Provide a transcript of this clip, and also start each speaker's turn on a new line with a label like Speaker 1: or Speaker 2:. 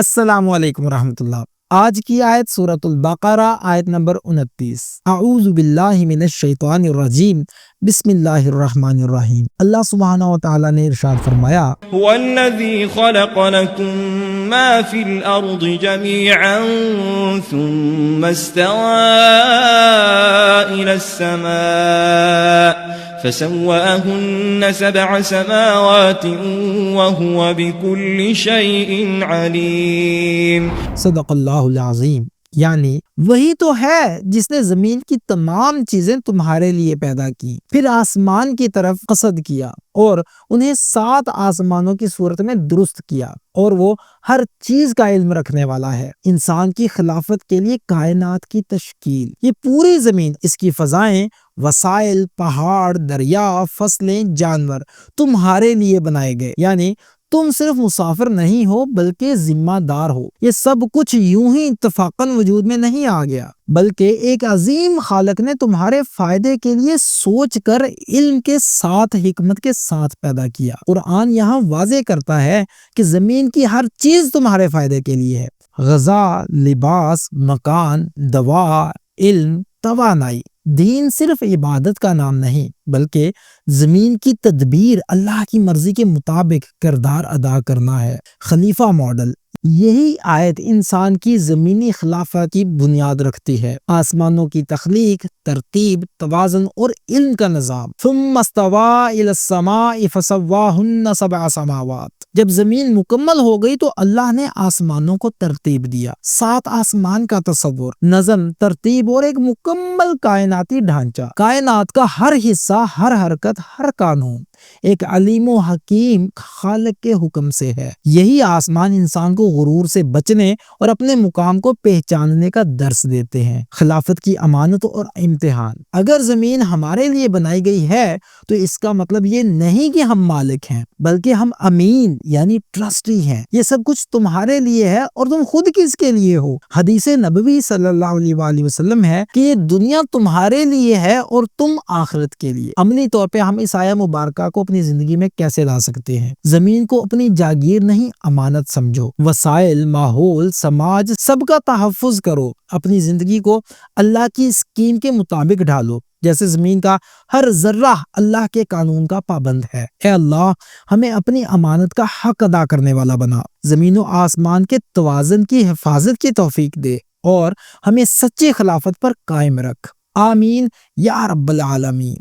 Speaker 1: السلام علیکم ورحمۃ اللہ۔ آج کی آیت سورۃ البقرہ آیت نمبر 29۔ اعوذ باللہ من الشیطان الرجیم، بسم اللہ الرحمن الرحیم۔ اللہ سبحانہ و تعالی نے ارشاد فرمایا،
Speaker 2: هو الذی خلق لکم ما فی الارض جميعا ثم استوى الى السماء فسواهن 7 سماوات وهو بكل شيء عليم۔
Speaker 1: صدق اللہ العظیم۔ یعنی وہی تو ہے جس نے زمین کی تمام چیزیں تمہارے لیے پیدا کی، پھر آسمان کی طرف قصد کیا اور انہیں 7 آسمانوں کی صورت میں درست کیا، اور وہ ہر چیز کا علم رکھنے والا ہے۔ انسان کی خلافت کے لیے کائنات کی تشکیل، یہ پوری زمین، اس کی فضائیں، وسائل، پہاڑ، دریا، فصلیں، جانور تمہارے لیے بنائے گئے۔ یعنی تم صرف مسافر نہیں ہو بلکہ ذمہ دار ہو۔ یہ سب کچھ یوں ہی اتفاقاً وجود میں نہیں آ گیا، بلکہ ایک عظیم خالق نے تمہارے فائدے کے لیے سوچ کر علم کے ساتھ، حکمت کے ساتھ پیدا کیا۔ قرآن یہاں واضح کرتا ہے کہ زمین کی ہر چیز تمہارے فائدے کے لیے ہے۔ غذا، لباس، مکان، دوا، علم، توانائی۔ دین صرف عبادت کا نام نہیں بلکہ زمین کی تدبیر، اللہ کی مرضی کے مطابق کردار ادا کرنا ہے۔ خلیفہ ماڈل۔ یہی آیت انسان کی زمینی خلافت کی بنیاد رکھتی ہے۔ آسمانوں کی تخلیق، ترتیب، توازن اور علم کا نظام۔ ثم استوى الى السماء فسواهن 7 سماوات۔ جب زمین مکمل ہو گئی تو اللہ نے آسمانوں کو ترتیب دیا۔ 7 آسمان کا تصور، نظم، ترتیب اور ایک مکمل کائناتی ڈھانچہ۔ کائنات کا ہر حصہ، ہر حرکت، ہر قانون ایک علیم و حکیم خالق کے حکم سے ہے۔ یہی آسمان انسان کو غرور سے بچنے اور اپنے مقام کو پہچاننے کا درس دیتے ہیں۔ خلافت کی امانت اور امتحان۔ اگر زمین ہمارے لیے بنائی گئی ہے تو اس کا مطلب یہ نہیں کہ ہم مالک ہیں، بلکہ ہم امین یعنی ٹرسٹی ہیں۔ یہ سب کچھ تمہارے لیے ہے اور تم خود کس کے لیے ہو؟ حدیث نبوی صلی اللہ علیہ وآلہ وسلم ہے کہ یہ دنیا تمہارے لیے ہے اور تم آخرت کے لیے۔ عملی طور پہ ہم اس آیہ مبارکہ کو اپنی زندگی میں کیسے لا سکتے ہیں؟ زمین کو اپنی جاگیر نہیں، امانت سمجھو۔ وسائل، ماحول، سماج سب کا تحفظ کرو۔ اپنی زندگی کو اللہ کی اسکیم کے مطابق ڈھالو، جیسے زمین کا ہر ذرہ اللہ کے قانون کا پابند ہے۔ اے اللہ، ہمیں اپنی امانت کا حق ادا کرنے والا بنا۔ زمین و آسمان کے توازن کی حفاظت کی توفیق دے اور ہمیں سچی خلافت پر قائم رکھ۔ آمین یا رب العالمین۔